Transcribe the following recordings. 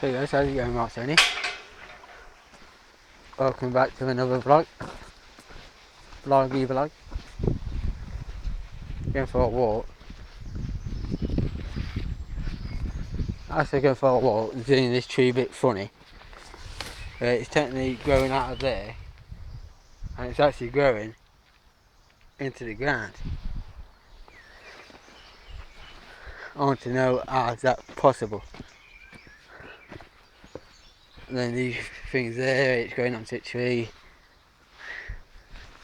Hey guys, how's it going, Mark Sony? Welcome back to another vlog. Vloggy vlog. Going for a walk. I say going for a walk, doing this tree a bit funny. It's technically growing out of there, and it's actually growing into the ground. I want to know how is that possible. And then these things there, it's growing onto the tree.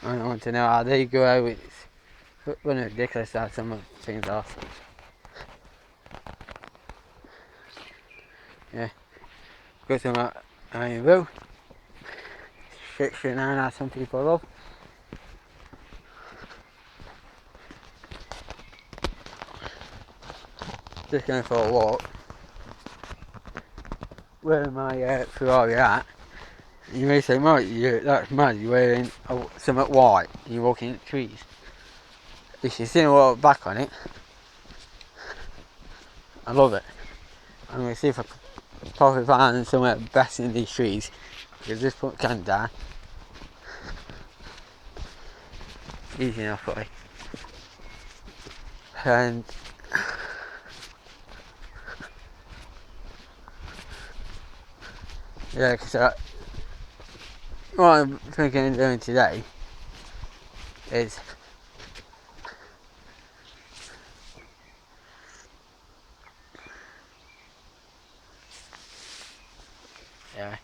And I want to know how they grow. It's ridiculous how some of the things are. Yeah, got some iron row. 639 as some people love. Just going for a walk. Where am I Ferrari at? You may say, Mike, that's mad, you're wearing something white and you're walking in the trees. If you've seen a walk back on it, I love it. I'm going to see if I can probably find somewhere best in these trees, because this put can down. Easy enough for me. And yeah, because what I'm thinking of doing today is yeah,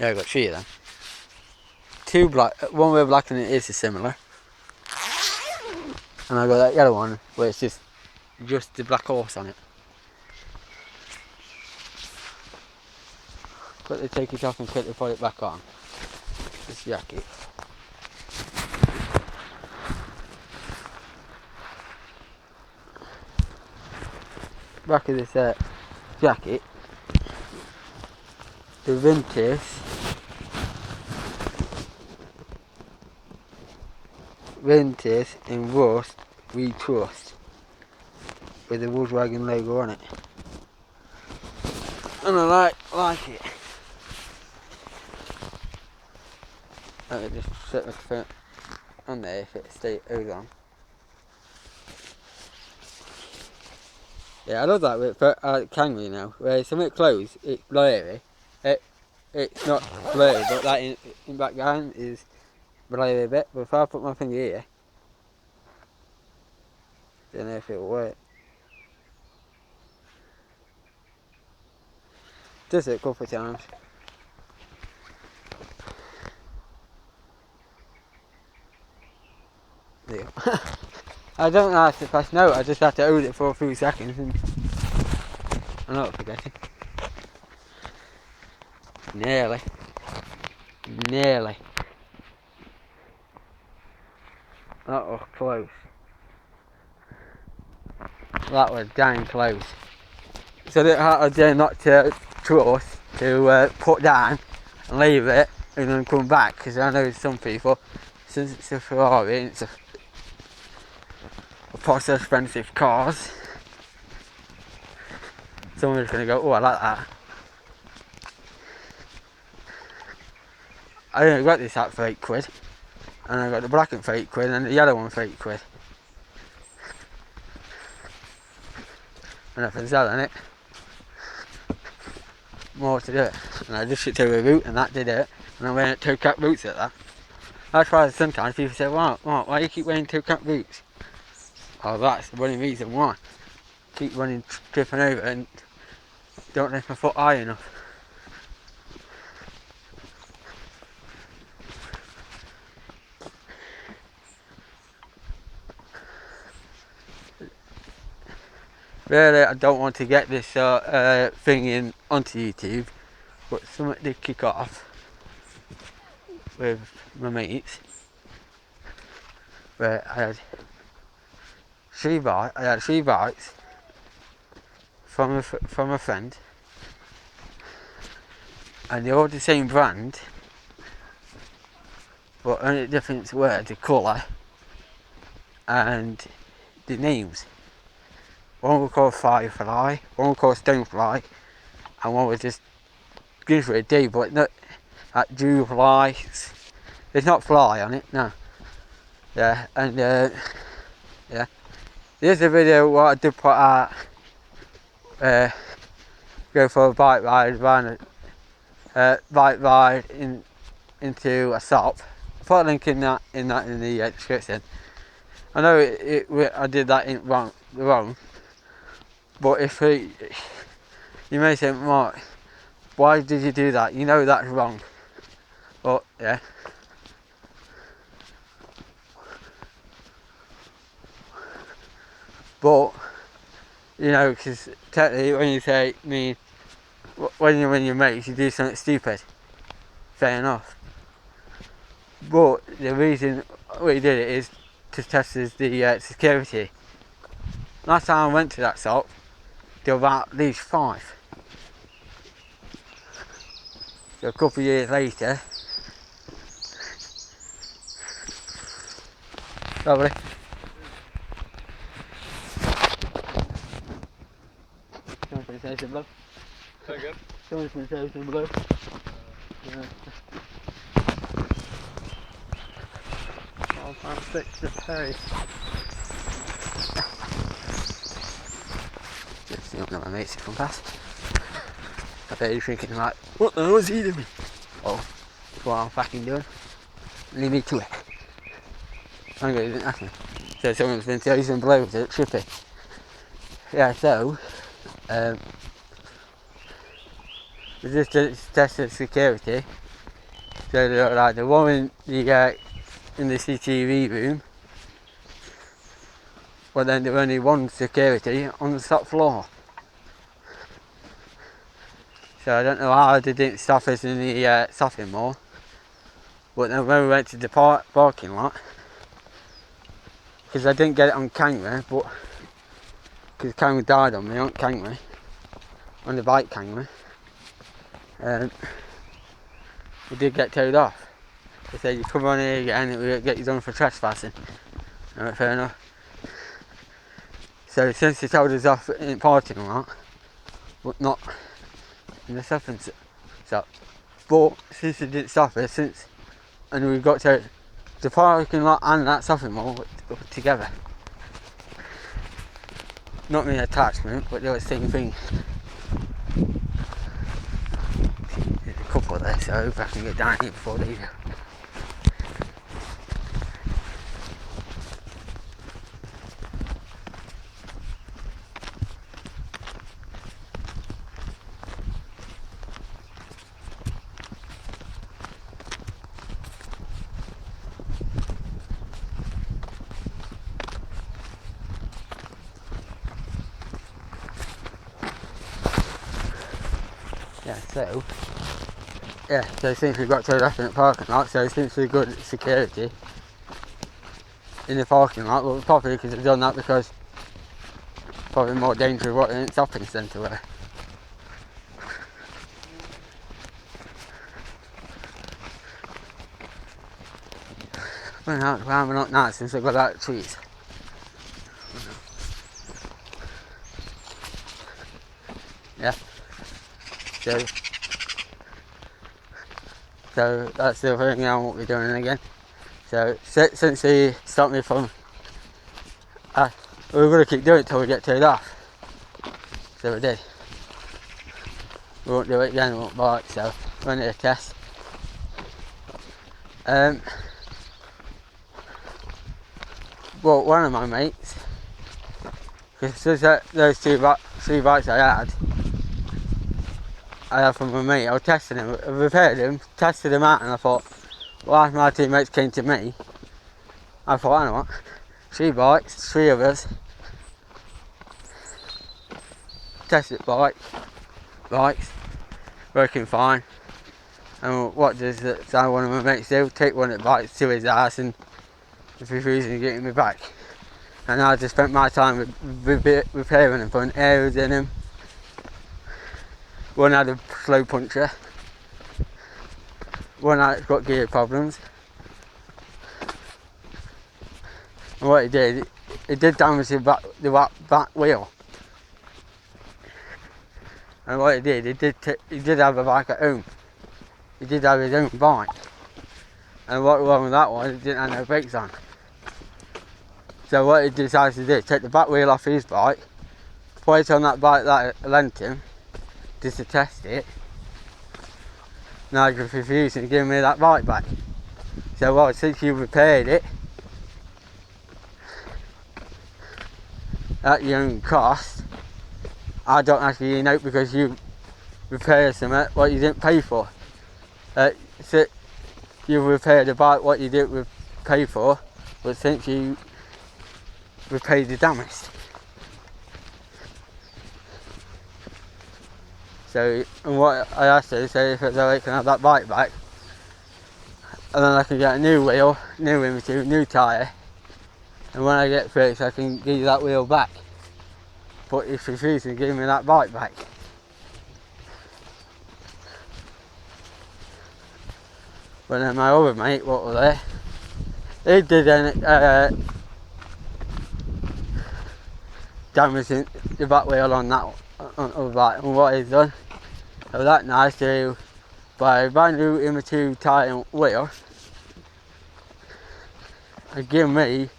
I got three of them. Two black, one with black and it is similar. And I got that yellow one where it's just the black horse on it. Quickly take it off and quickly put it back on. This jacket. Back of this jacket, the Ventus in rust we trust, with the Volkswagen logo on it, and I like it. I just set my foot on there if it stays on. Yeah, I love that with Camry now, where something closed, it's blurry. It's not blurry, but that in background is blurry a bit. But if I put my finger here, don't know if it'll work. Does it a couple of times. There. I don't know how to press no, I just have to hold it for a few seconds and I'm not forgetting. Nearly. That was close. That was dang close. So that I dare not to trust to put down and leave it and then come back, because I know some people, since it's a Ferrari and it's a posh expensive cars, someone's going to go, oh, I like that. I only got this hat for £8, and I got the black one for £8 and the yellow one for £8. And I've been selling it, more to do it. And I just took to a route and that did it, and I'm wearing 2 cap boots at that. That's why sometimes people say, wow, why do you keep wearing 2 cap boots? Oh, that's the only reason why. Keep running, tripping over and don't lift my foot high enough. Really, I don't want to get this thing in onto YouTube, but something did kick off with my mates, where I had three bikes from a friend, and they're all the same brand, but only difference were the colour and the names. One was called Firefly, one was called Stonefly, and one was just gives it a D, but not that Dew Fly. There's not fly on it, no. Yeah, and yeah. Here's a video what I did put out. Go for a bike ride into a shop. I'll put a link in that in the description. I know I did that wrong, but if you may say, Mark, why did you do that? You know that's wrong. But yeah. But you know, because technically, when you say when you're with your mates, you do something stupid. Fair enough. But the reason we did it is to test the security. Last time I went to that shop, there were about at least 5. So a couple of years later, lovely. Someone's been saying some love. Say again? Someone's been saying some love. Yeah. £12.6 to pay. Just see what my mates come past. I bet you're thinking like, what the hell is he doing? Oh, that's what I'm fucking doing. Leave me to it. I'm going to ask me. So someone's been throwing blows at Trippy. Yeah, so we just tested security. So like the one in the CCTV room, but then there was only one security on the top floor. So I don't know how they didn't stop us in the shopping mall. But then when we went to the parking lot, because I didn't get it on camera, but because the camera died on me on camera, on the bike camera, we did get towed off. They said, you come on here again and we'll get you done for trespassing. Alright, fair enough. So since they towed us off in the parking lot, but not in the shopping shop, but since they didn't stop us, and we got to the parking lot and that shopping mall together. Not an attachment, but they were the same thing. There's a couple there, so I hope I can get down here before they go. So since we got towed off in the parking lot, so since we got security in the parking lot, well, probably because they've done that because probably more dangerous what in the shopping centre were. Why am I not nice since I got out of trees? Yeah. So that's the thing now what we're doing again. So since he stopped me from, we were going to keep doing it till we get towed off. So we did. We won't do it again, we won't bike, so run it a test. Well, one of my mates, because those two bikes I had from my mate, I was testing him, I repaired him, tested him out, and I thought, well, after my teammates came to me, I thought, I know what, 3 bikes, 3 of us, tested bikes, working fine, and what does one of my mates do? Take one of the bikes to his house and refusing to get me back. And I just spent my time repairing them, putting areas in them. One had a slow puncture, one had got gear problems, and what it did damage the back wheel. And what he did, he did have a bike at home. He did have his own bike. And what was wrong with that was, he didn't have no brakes on. So what he decided to do, take the back wheel off his bike, put it on that bike that I lent him, just to test it. Now he was refusing to give me that bike back. So well, since you repaired it at your own cost, I don't ask you out because you repaired something what you didn't pay for. So you repaired the bike what you didn't pay for, but since you repaired the damage. So, and what I asked her, say if it's alright, can I have that bike back? And then I can get a new wheel, new inventory, new tyre. And when I get fixed, I can give you that wheel back. But he's refusing to give me that bike back. But then my other mate, what was there, he did damage in the back wheel on that other bike. And what he's done, it was that nice to buy a brand new immature tyre and wheel and give me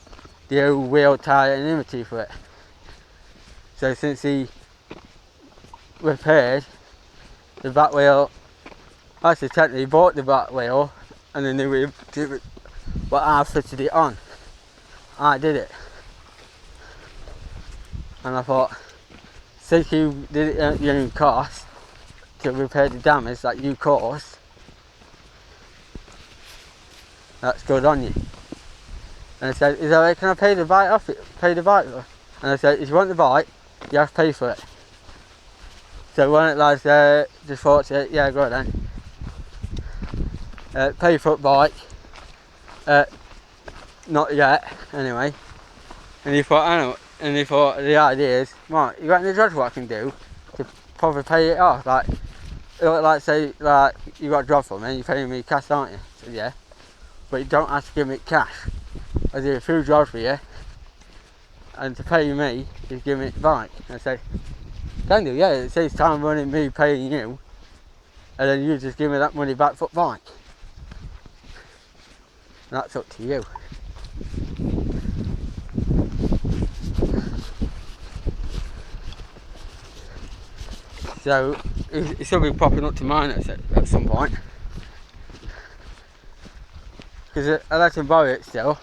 the old wheel, tyre and immature for it. So since he repaired the back wheel, actually technically bought the back wheel and then they did what I fitted it on. I did it. And I thought, since you did it at your own cost to repair the damage that you caused, that's good on you. And I said, is that right, can I pay the bike off it? Pay the bike off? And I said, if you want the bike, you have to pay for it. So when it was just thought, yeah, go on then. Pay for the bike. Not yet, anyway. And he thought, I know, and he thought the idea is, right, you got any judge what I can do to probably pay it off? Like say, like you got a job for me, you're paying me cash, aren't you? I said, yeah. But you don't have to give me cash. I do a few jobs for you, and to pay me, you give me the bike. And I said, can do, yeah, it saves time running me paying you, and then you just give me that money back for the bike. And that's up to you. So, it's still be popping up to mine at some point. Because I let him borrow it still,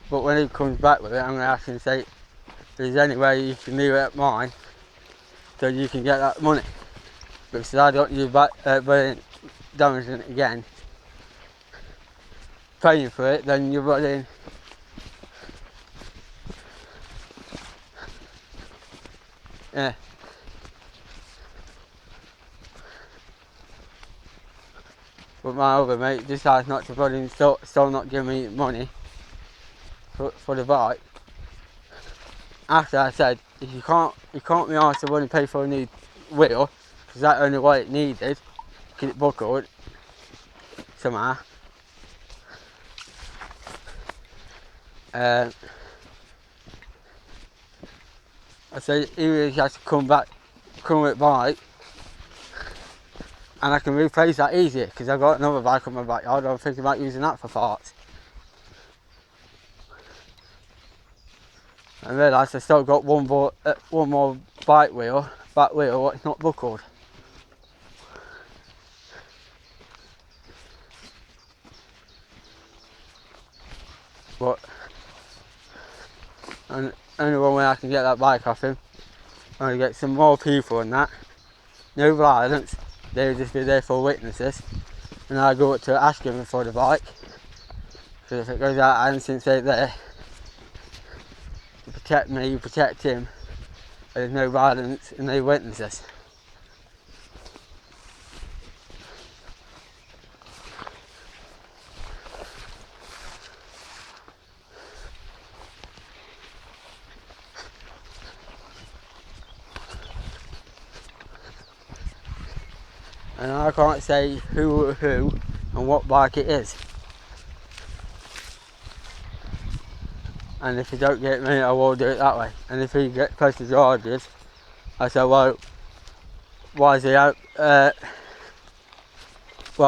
but when he comes back with it, I'm going to ask him and say, if there's any way you can leave it at mine, so you can get that money. Because I don't use damaging it again, paying for it, then you're running. Yeah. But my other mate decides not to put in, still not give me money for the bike. After I said, if you can't be asked to run and pay for a new wheel, because that's the only way it needed, get it buckled somehow. I said, he really has to come with bike, and I can replace that easier, because I've got another bike on my backyard. I'm thinking about using that for parts. I realised I still got one more back wheel, what's not buckled. But and only one way I can get that bike off him, I'm going to get some more people and that. No violence, they'll just be there for witnesses. And I go up to ask him for the bike. Because if it goes out and since they're there, you protect me, you protect him. There's no violence and no witnesses. And I can't say who and what bike it is. And if you don't get me, I will do it that way. And if he gets pressed charges, I say, well, why is it out? Well,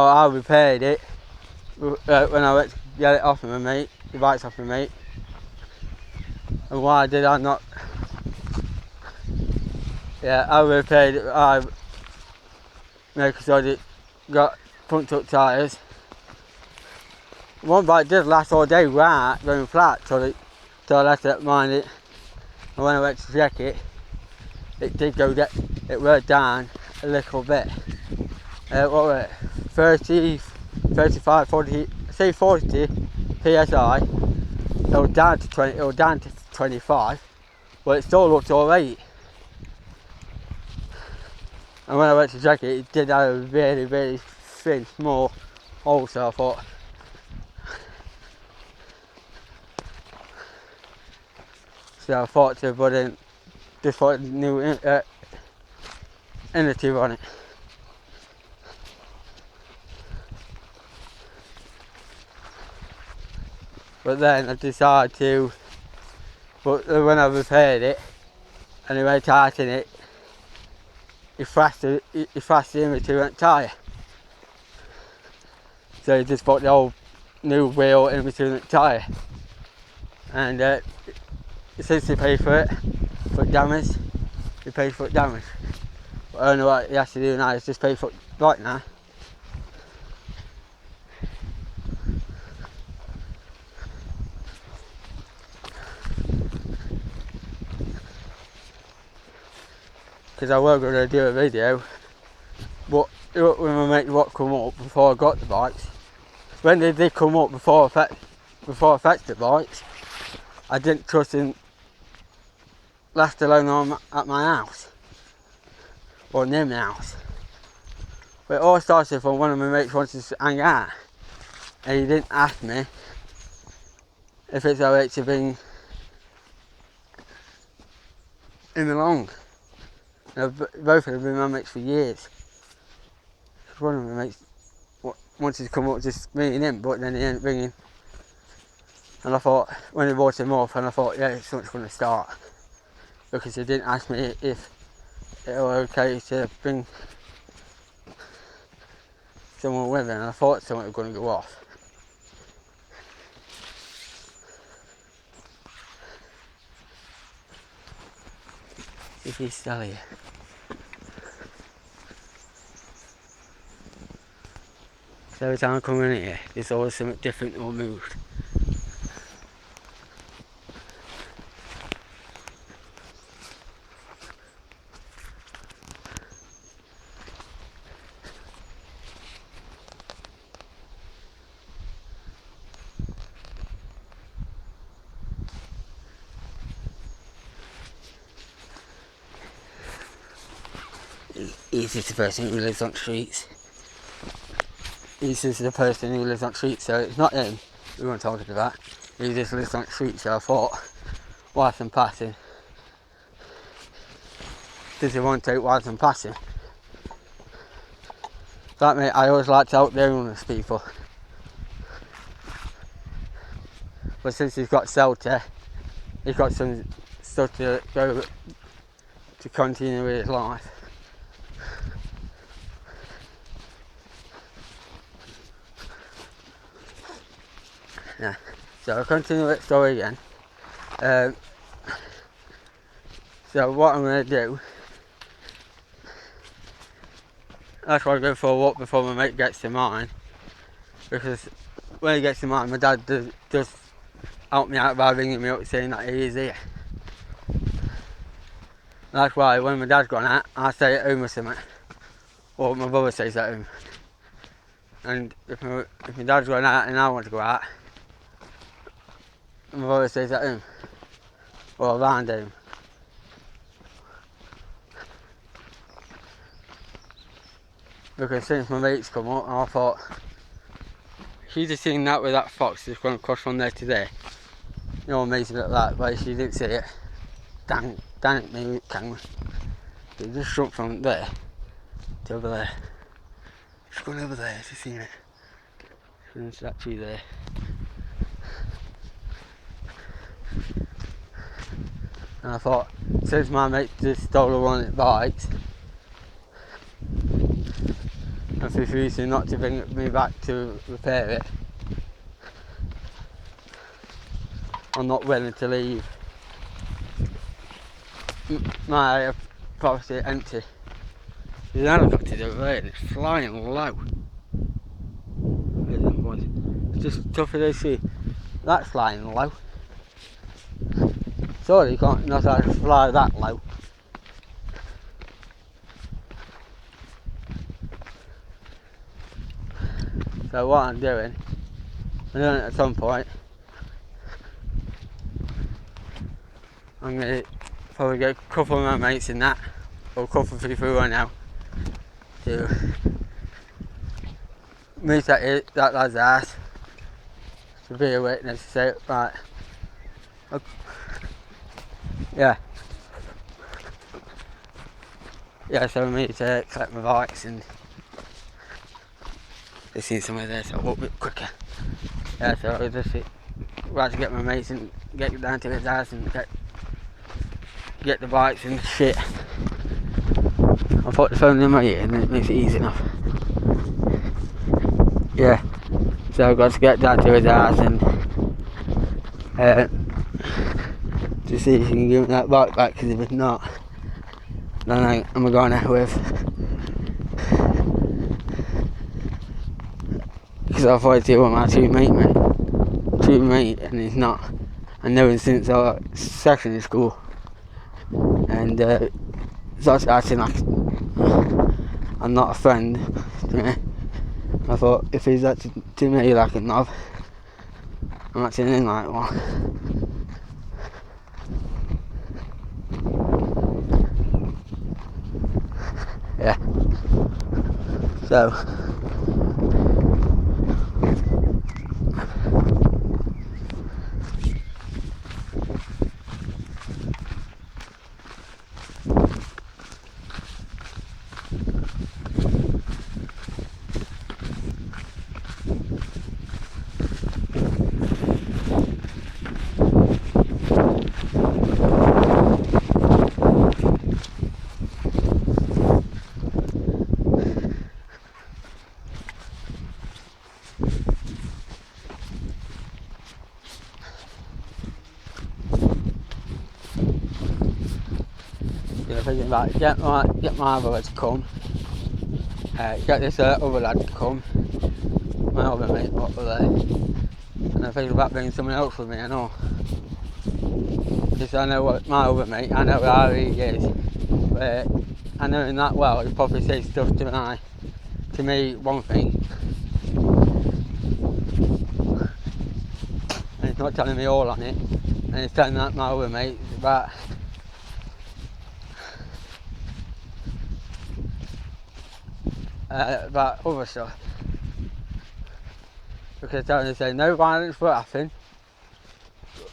I repaired it when I went to get it off of my mate, the bike's off my mate. And why did I not? Yeah, I repaired it. I make sure it got front up tyres. One bike did last all day right, going flat, so I left it mind it. And when I went to check it, it did go down, it went down a little bit. What was it? 30, 35, 40, say 40 PSI. It was down to 20, it was down to 25, but it still looked alright. And when I went to check it, it did have a really, really thin, small hole, so I thought, to put in, just put a new inner tube on it. But then I decided to, but when I repaired it, and I went tighten it, he flashed the inner tube tyre. So he just put the old new wheel in between the tyre. And since he paid for it, for damage, he paid for damage. But only what he has to do now is just pay for it right now. Because I was going to do a video, but when my mate what come up before I got the bikes, when they did come up before I fetched the bikes, I didn't trust him left alone at my house, or near my house. But it all started from one of my mates wanted to hang out, and he didn't ask me if it's alright to bring him along. Now, both of them have been my mates for years. One of my mates wanted to come up just me and him, but then he ended up bringing. And I thought, when he brought him up, and I thought, yeah, something's going to start. Because he didn't ask me if it was okay to bring someone with him, and I thought something was going to go off. If he's still here. So every time I come in here, there's always something different or moved. He's just a person who lives on streets. He's just a person who lives on streets, so it's not him we weren't talking about. He just lives on streets, so I thought, whilst I'm passing, does he want to take whilst I'm passing? Like me, I always like to help the homeless people. But since he's got shelter, he's got some stuff to go to continue with his life. Yeah, so I'll continue that story again. So what I'm going to do, that's why I go for a walk before my mate gets to mine, because when he gets to mine, my dad does help me out by ringing me up saying that he is here. That's why when my dad's gone out, I stay at home or something, or my brother stays at home. And if my dad's gone out and I want to go out, my brother stays at home, or around home. Because since my mates come up, I thought, she just seen that with that fox just going across from there to there. You know, amazing at that, but she didn't see it. Dang it, maybe it can. It just jumped from there to over there. It's gone over there, she's seen it. There's actually there. And I thought, since my mate just stole one of the bikes, was refusing not to bring me back to repair it. I'm not willing to leave my property empty. The helicopter over there, and it's flying low. It's just tough as they see. That's flying low. Sorry, you can't not how to fly that low. So what I'm doing at some point, I'm going to probably get a couple of my mates in that, or a couple of people I know, to meet at that lad's house, to be a witness, to say, right, yeah, so me to collect my bikes, and they seen somewhere there, so I'll walk a bit quicker. Yeah, so I just right to get my mates and get down to his house and get the bikes and shit. I put the phone in my ear and it makes it easy enough. Yeah, so I've got to get down to his house and to see if he can give me that bike back, because if not, then I'm going out with. Because I thought he was my teammate, and he's not. I know him since I was secondary school, and starts acting like I'm not a friend to me. I thought if he's acting to me like a knob, I'm acting in like one. Yeah. So. Thinking about get my other lad to come, get this other lad to come, my other mate over there, and I'm thinking about bringing someone else with me. I know, because I know what my other mate, I know how he is, but I know him that well. He probably says stuff to me one thing, and he's not telling me all on it, and he's telling that my other mate about. About other stuff, because they say no violence will happen,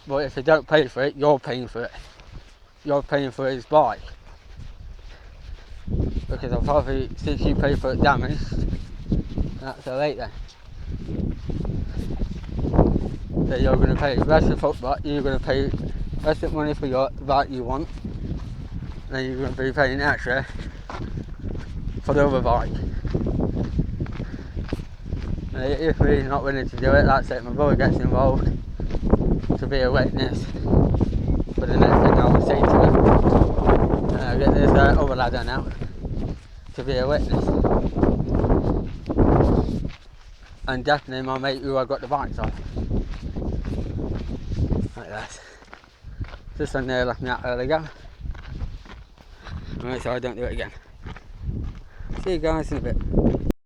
but if they don't pay for it, you're paying for it. You're paying for his bike, because I'll probably, since you pay for it damaged, that's too late then. So you're going to pay the rest of the bike, you're going to pay the rest of the money for your bike you want, and then you're going to be paying extra for the other bike. If he's not willing to do it, that's it. My brother gets involved to be a witness for the next thing I will say to him. And I'll get this other lad on now to be a witness. And definitely my mate who I got the bikes off. Like that. Just on there left me out earlier. I'll make sure I don't do it again. See you guys in a bit.